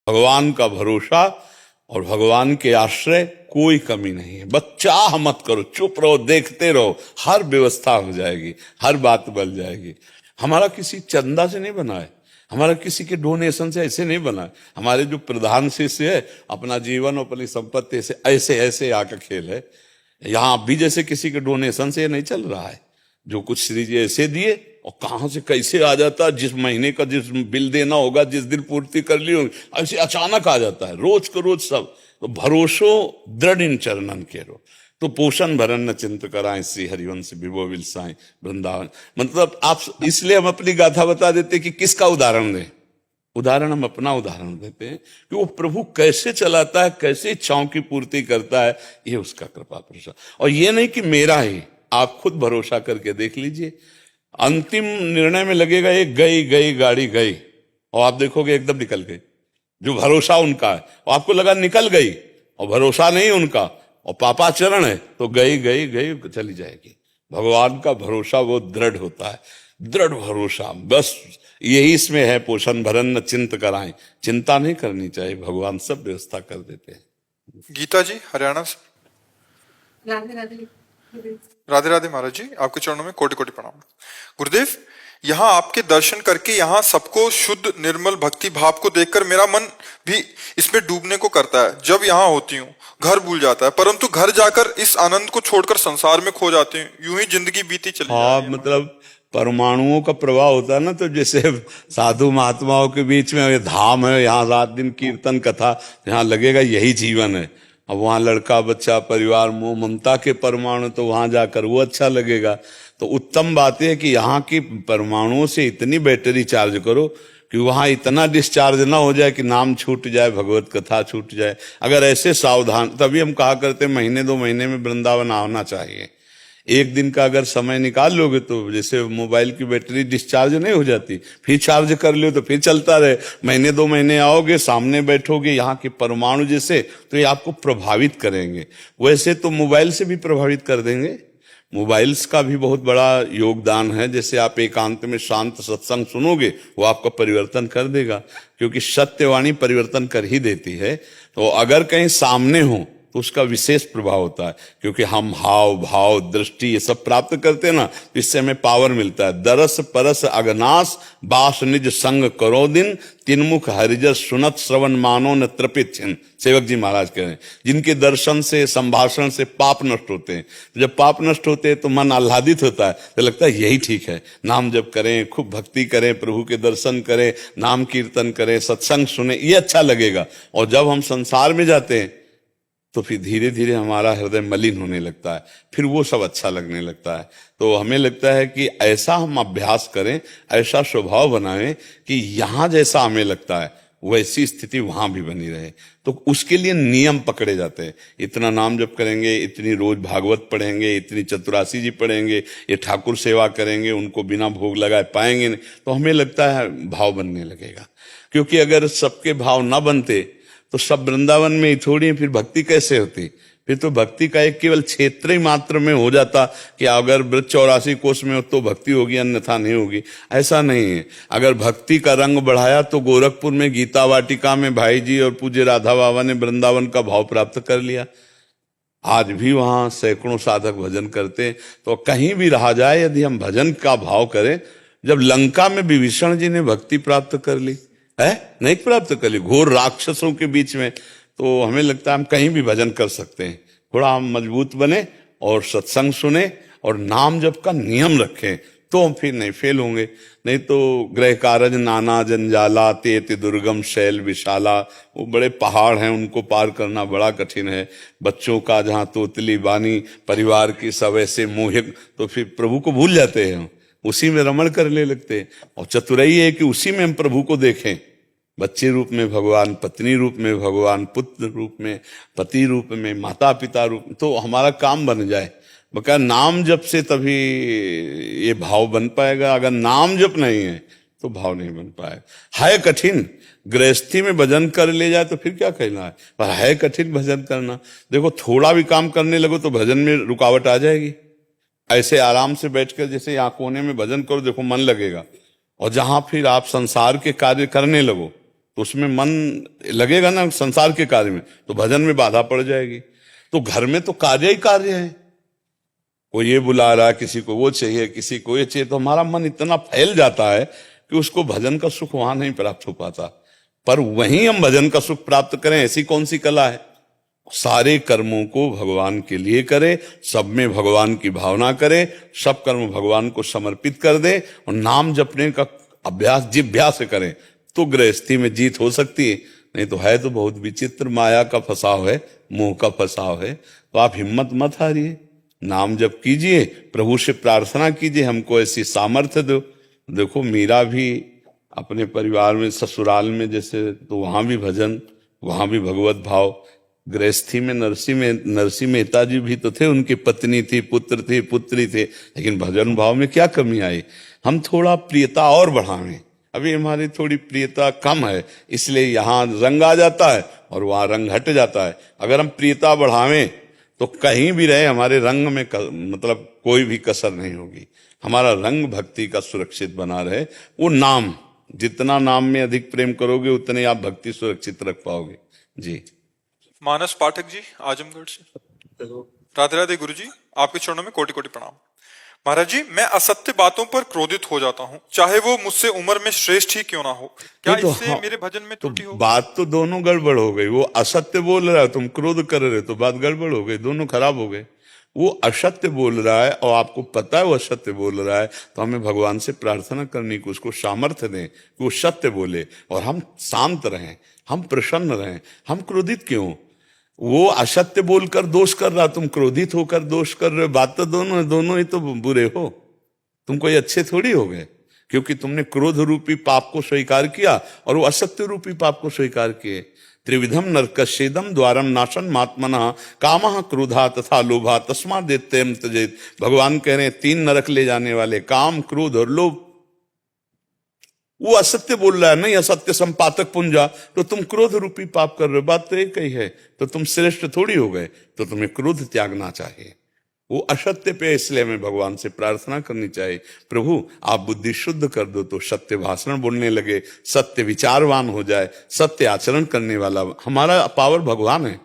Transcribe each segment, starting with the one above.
भगवान का भरोसा और भगवान के आश्रय, कोई कमी नहीं है। बस चाह मत करो, चुप रहो, देखते रहो, हर व्यवस्था हो जाएगी, हर बात बन जाएगी। हमारा किसी चंदा से नहीं बना है, हमारा किसी के डोनेशन से ऐसे नहीं बना है। हमारे जो प्रधान शिष्य है, अपना जीवन अपनी संपत्ति से ऐसे ऐसे आकर खेल है। यहाँ भी जैसे किसी के डोनेशन से नहीं चल रहा है। जो कुछ श्री जी ऐसे दिए और कहां से कैसे आ जाता है, जिस महीने का जिस बिल देना होगा, जिस दिन पूर्ति कर ली होगी, ऐसे अचानक आ जाता है, रोज को रोज सब। तो भरोसो दृढ़ इन चरणन केरो, तो पोषण भरन न चिंत कराएं, श्री हरिवंश विभो विलसाएं वृंदावन। मतलब आप, इसलिए हम अपनी गाथा बता देते कि किसका उदाहरण दें। उदाहरण हम अपना उदाहरण देते हैं कि वो प्रभु कैसे चलाता है, कैसे इच्छाओं की पूर्ति करता है, ये उसका कृपा प्रसाद। और ये नहीं कि मेरा ही, आप खुद भरोसा करके देख लीजिए। अंतिम निर्णय में लगेगा एक गई गई गाड़ी गई, और आप देखोगे एकदम निकल गई। जो भरोसा उनका है, और आपको लगा निकल गई, और भरोसा नहीं उनका, और पापाचरण है, तो गई गई गई चली जाएगी। भगवान का भरोसा वो दृढ़ होता है, दृढ़ भरोसा। बस यही इसमें है, पोषण भरन न चिंत कराएं, चिंता नहीं करनी चाहिए, भगवान सब व्यवस्था कर देते हैं। गीता जी हरियाणा से। राधे राधे। राधे राधे महाराज जी, आपके चरणों में कोटि कोटि प्रणाम। गुरुदेव, यहाँ आपके दर्शन करके यहाँ सबको शुद्ध निर्मल भक्ति भाव को देखकर मेरा मन भी इसमें डूबने को करता है। जब यहाँ होती हूँ घर भूल जाता है, परंतु घर जाकर इस आनंद को छोड़कर संसार में खो जाती हूँ। यूं ही जिंदगी बीती चली जाती है। मतलब परमाणुओं का प्रवाह होता है ना, तो जैसे साधु महात्माओं के बीच में ये धाम है, यहाँ रात दिन कीर्तन कथा, यहाँ लगेगा यही जीवन है। अब वहाँ लड़का बच्चा परिवार मोह ममता के परमाणु, तो वहाँ जाकर वो अच्छा लगेगा। तो उत्तम बात है कि यहाँ की परमाणुओं से इतनी बैटरी चार्ज करो कि वहाँ इतना डिस्चार्ज ना हो जाए कि नाम छूट जाए, भगवत कथा छूट जाए। अगर ऐसे सावधान, तभी हम कहा करते महीने 2 महीने में वृंदावन आना चाहिए। एक दिन का अगर समय निकाल लोगे तो जैसे मोबाइल की बैटरी डिस्चार्ज नहीं हो जाती, फिर चार्ज कर लो तो फिर चलता रहे। महीने 2 महीने आओगे, सामने बैठोगे, यहाँ के परमाणु जैसे, तो ये आपको प्रभावित करेंगे। वैसे तो मोबाइल से भी प्रभावित कर देंगे, मोबाइल्स का भी बहुत बड़ा योगदान है। जैसे आप एकांत में शांत सत्संग सुनोगे, वो आपका परिवर्तन कर देगा, क्योंकि सत्यवाणी परिवर्तन कर ही देती है। तो अगर कहीं सामने हो तो उसका विशेष प्रभाव होता है, क्योंकि हम हाव भाव दृष्टि ये सब प्राप्त करते हैं ना, तो इससे हमें पावर मिलता है। दरस परस अगनास बास निज संग करो दिन, तिनमुख हरिजस सुनत श्रवण मानो न तृपित छिन। सेवक जी महाराज कह रहे हैं, जिनके दर्शन से संभाषण से पाप नष्ट होते हैं। जब पाप नष्ट होते हैं तो मन आह्लादित होता है, तो लगता है यही ठीक है, नाम जप करें, खूब भक्ति करें, प्रभु के दर्शन करें, नाम कीर्तन करें, सत्संग सुने, ये अच्छा लगेगा। और जब हम संसार में जाते हैं तो फिर धीरे धीरे हमारा हृदय मलिन होने लगता है, फिर वो सब अच्छा लगने लगता है। तो हमें लगता है कि ऐसा हम अभ्यास करें, ऐसा स्वभाव बनाएं कि यहाँ जैसा हमें लगता है वैसी स्थिति वहां भी बनी रहे। तो उसके लिए नियम पकड़े जाते हैं। इतना नाम जप करेंगे, इतनी रोज भागवत पढ़ेंगे, इतनी चतुरासी जी पढ़ेंगे, ये ठाकुर सेवा करेंगे, उनको बिना भोग लगाए पाएंगे नहीं, तो हमें लगता है भाव बनने लगेगा। क्योंकि अगर सबके भाव ना बनते तो सब वृंदावन में ही थोड़ी, फिर भक्ति कैसे होती? फिर तो भक्ति का एक केवल क्षेत्र ही मात्र में हो जाता कि अगर वृक्ष 84 कोष में हो तो भक्ति होगी, अन्यथा नहीं होगी। ऐसा नहीं है। अगर भक्ति का रंग बढ़ाया तो गोरखपुर में गीता वाटिका में भाई जी और पूज्य राधा बाबा ने वृंदावन का भाव प्राप्त कर लिया। आज भी वहां सैकड़ों साधक भजन करते। तो कहीं भी रहा जाए, यदि हम भजन का भाव करें, जब लंका में विभीषण जी ने भक्ति प्राप्त कर ली है, नहीं प्राप्त कर ली, घोर राक्षसों के बीच में, तो हमें लगता है हम कहीं भी भजन कर सकते हैं। थोड़ा हम मजबूत बने और सत्संग सुने और नाम जप का नियम रखें, तो हम फिर नहीं फेल होंगे। नहीं तो गृह कारज नाना जंजाला, तेति दुर्गम शैल विशाला, वो बड़े पहाड़ हैं, उनको पार करना बड़ा कठिन है। बच्चों का जहाँ तोतली बानी, परिवार की सब ऐसे मोहित, तो फिर प्रभु को भूल जाते हैं, उसी में रमण करने लगते हैं। और चतुराई है कि उसी में हम प्रभु को देखें, बच्चे रूप में भगवान, पत्नी रूप में भगवान, पुत्र रूप में, पति रूप में, माता पिता रूप में, तो हमारा काम बन जाए। बकाया नाम जप से तभी ये भाव बन पाएगा। अगर नाम जप नहीं है तो भाव नहीं बन पाएगा। है कठिन, गृहस्थी में भजन कर ले जाए तो फिर क्या कहना है, पर है कठिन भजन करना। देखो थोड़ा भी काम करने लगो तो भजन में रुकावट आ जाएगी। ऐसे आराम से बैठकर जैसे यहाँ कोने में भजन करो, देखो मन लगेगा। और जहां फिर आप संसार के कार्य करने लगो तो उसमें मन लगेगा ना संसार के कार्य में, तो भजन में बाधा पड़ जाएगी। तो घर में तो कार्य ही कार्य है, कोई ये बुला रहा है, किसी को वो चाहिए, किसी को ये चाहिए, तो हमारा मन इतना फैल जाता है कि उसको भजन का सुख वहां नहीं प्राप्त हो पाता। पर वहीं हम भजन का सुख प्राप्त करें, ऐसी कौन सी कला है? सारे कर्मों को भगवान के लिए करे, सब में भगवान की भावना करे, सब कर्म भगवान को समर्पित कर दे और नाम जपने का अभ्यास जिभ्यास से करें, तो गृहस्थी में जीत हो सकती है। नहीं तो है तो बहुत विचित्र, माया का फसाव है, मोह का फसाव है। तो आप हिम्मत मत हारिए, नाम जप कीजिए, प्रभु से प्रार्थना कीजिए हमको ऐसी सामर्थ्य दो। देखो मीरा भी अपने परिवार में, ससुराल में जैसे, तो वहां भी भजन, वहां भी भगवत भाव। गृहस्थी में नरसिंह मेहता जी भी तो थे, उनकी पत्नी थी, पुत्र थे, पुत्री थे, लेकिन भजन भाव में क्या कमी आई? हम थोड़ा प्रियता और बढ़ावें। अभी हमारी थोड़ी प्रियता कम है, इसलिए यहाँ रंग आ जाता है और वहां रंग हट जाता है। अगर हम प्रियता बढ़ावें तो कहीं भी रहे हमारे रंग में मतलब कोई भी कसर नहीं होगी। हमारा रंग भक्ति का सुरक्षित बना रहे। वो नाम, जितना नाम में अधिक प्रेम करोगे उतने आप भक्ति सुरक्षित रख पाओगे। जी। मानस पाठक जी आजमगढ़ से, राधे राधे गुरु जी, आपके चरणों में कोटि कोटि प्रणाम। महाराज जी, मैं असत्य बातों पर क्रोधित हो जाता हूँ, चाहे वो मुझसे उम्र में श्रेष्ठ ही क्यों ना हो। क्या तो इससे हाँ, मेरे भजन में त्रुटि हो? बात तो दोनों गड़बड़ हो गई। वो असत्य बोल रहा है, तुम क्रोध कर रहे हो, तो बात गड़बड़ हो गई, दोनों खराब हो गए। वो असत्य बोल रहा है और आपको पता है वो असत्य बोल रहा है, तो हमें भगवान से प्रार्थना करनी कि उसको सामर्थ्य दें कि वो सत्य बोले और हम शांत रहें, हम प्रसन्न रहें। हम क्रोधित क्यों? वो असत्य बोलकर दोष कर रहा, तुम क्रोधित होकर दोष कर रहे हो। बात तो दोनों ही तो बुरे हो, तुम कोई अच्छे थोड़ी हो गए, क्योंकि तुमने क्रोध रूपी पाप को स्वीकार किया और वो असत्य रूपी पाप को स्वीकार किए। त्रिविधम नरकस्येदम द्वारम नाशन मात्मना कामः क्रोधा तथा लोभा तस्मा देत्यम त्यजेत। भगवान कह रहे हैं 3 नरक ले जाने वाले, काम, क्रोध और लोभ। वो असत्य बोल रहा है, नहीं असत्य संपातक पुंजा, तो तुम क्रोध रूपी पाप कर रहे हो। बात तो एक ही है, तो तुम श्रेष्ठ थोड़ी हो गए, तो तुम्हें क्रोध त्यागना चाहिए। वो असत्य पे, इसलिए हमें भगवान से प्रार्थना करनी चाहिए, प्रभु आप बुद्धि शुद्ध कर दो तो सत्य भाषण बोलने लगे, सत्य विचारवान हो जाए, सत्य आचरण करने वाला। हमारा पावर भगवान है।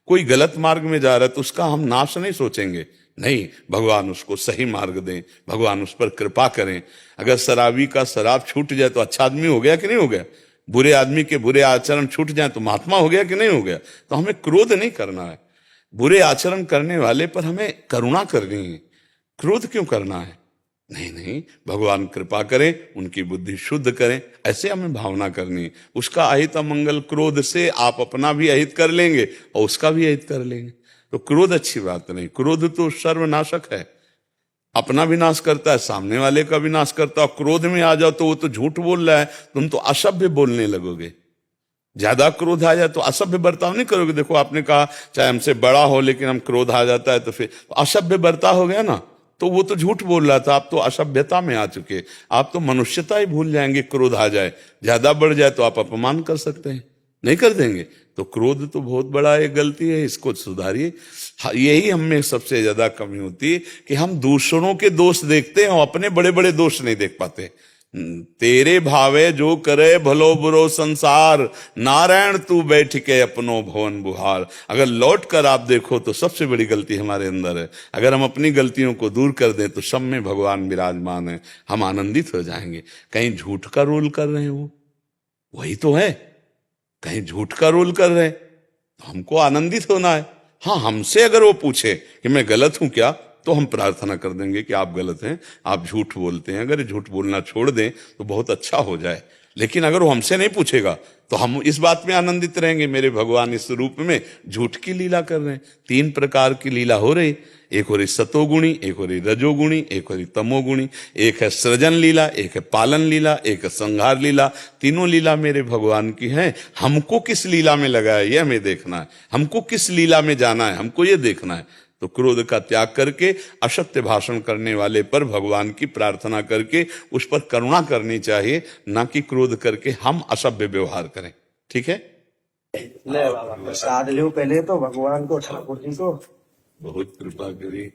कोई गलत मार्ग में जा रहा है तो उसका हम नाश नहीं सोचेंगे, नहीं, भगवान उसको सही मार्ग दें, भगवान उस पर कृपा करें। अगर शराबी का शराब छूट जाए तो अच्छा आदमी हो गया कि नहीं हो गया? बुरे आदमी के बुरे आचरण छूट जाए तो महात्मा हो गया कि नहीं हो गया? तो हमें क्रोध नहीं करना है, बुरे आचरण करने वाले पर हमें करुणा करनी है। क्रोध क्यों करना है? नहीं नहीं, भगवान कृपा करें, उनकी बुद्धि शुद्ध करें, ऐसे हमें भावना करनी है। उसका अहित अमंगल क्रोध से आप अपना भी अहित कर लेंगे और उसका भी अहित कर लेंगे, तो क्रोध अच्छी बात नहीं। क्रोध तो सर्वनाशक है, अपना भी नाश करता है, सामने वाले का भी नाश करता है। क्रोध में आ जाओ तो वो तो झूठ बोल रहा है, तुम तो असभ्य बोलने लगोगे। ज्यादा क्रोध आ जाए तो असभ्य बर्ताव नहीं करोगे। देखो आपने कहा चाहे हमसे बड़ा हो, लेकिन हम क्रोध आ जाता है तो फिर असभ्य बर्ताव हो गया ना, तो वो तो झूठ बोल रहा था, आप तो असभ्यता में आ चुके, आप तो मनुष्यता ही भूल जाएंगे। क्रोध आ जाए, ज्यादा बढ़ जाए तो आप अपमान कर सकते हैं, नहीं कर देंगे। तो क्रोध तो बहुत बड़ा एक गलती है, इसको सुधारिए। यही हम में सबसे ज्यादा कमी होती है कि हम दूसरों के दोष देखते हैं और अपने बड़े बड़े दोष नहीं देख पाते। तेरे भावे जो करे भलो बुरो संसार, नारायण तू बैठ के अपनो भवन बुहार। अगर लौट कर आप देखो तो सबसे बड़ी गलती हमारे अंदर है। अगर हम अपनी गलतियों को दूर कर दें तो सब में भगवान विराजमान है, हम आनंदित हो जाएंगे। कहीं झूठ का रोल कर रहे हैं, वो वही तो है, कहीं झूठ का रोल कर रहे हैं, तो हमको आनंदित होना है। हाँ, हमसे अगर वो पूछे कि मैं गलत हूं क्या, तो हम प्रार्थना कर देंगे कि आप गलत हैं, आप झूठ बोलते हैं, अगर झूठ बोलना छोड़ दें तो बहुत अच्छा हो जाए। लेकिन अगर वो हमसे नहीं पूछेगा तो हम इस बात में आनंदित रहेंगे, मेरे भगवान इस रूप में झूठ की लीला कर रहे हैं। 3 प्रकार की लीला हो रही, एक हो रही सतोगुणी, एक हो रही रजोगुणी, एक हो रही तमोगुणी। एक है सृजन लीला, एक है पालन लीला, एक है संहार लीला। तीनों लीला मेरे भगवान की हैं। हमको किस लीला में लगा है ये हमें देखना है, हमको किस लीला में जाना है हमको ये देखना है। तो क्रोध का त्याग करके असत्य भाषण करने वाले पर भगवान की प्रार्थना करके उस पर करुणा करनी चाहिए, ना कि क्रोध करके हम असभ्य व्यवहार करें। ठीक है, ले बाबा प्रसाद लो पहले तो भगवान को, ठाकुर जी को बहुत कृपा करी।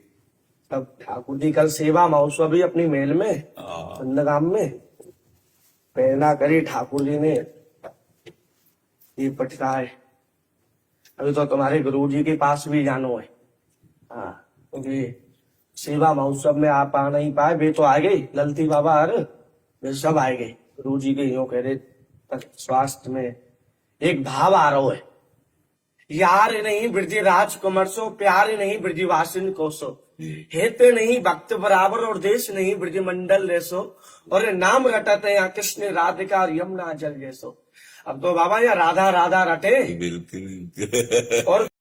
तब ठाकुर जी कल सेवा महोत्सव भी अपनी मेल में नंदगाम में प्रेरणा करी ठाकुर जी ने, ये पटका है। अभी तो तुम्हारे गुरुजी के पास भी जानो है। हाँ, क्योंकि सेवा महोत्सव में आप आ नहीं पाए, वे तो आ गई ललती बाबा और वे सब आ गए। गुरुजी के यूं कह रहे तक स्वास्थ्य में एक भाव आ रहा है, यार नहीं ब्रज राजकुमार सो, प्यार नहीं ब्रजवासिन को सो, हेते नहीं भक्त बराबर और देश नहीं ब्रज मंडल रेसो, और नाम रटते यहाँ कृष्ण राधिका और यमुना जल जैसो। अब तो बाबा यहाँ राधा राधा रटे बिल्कुल और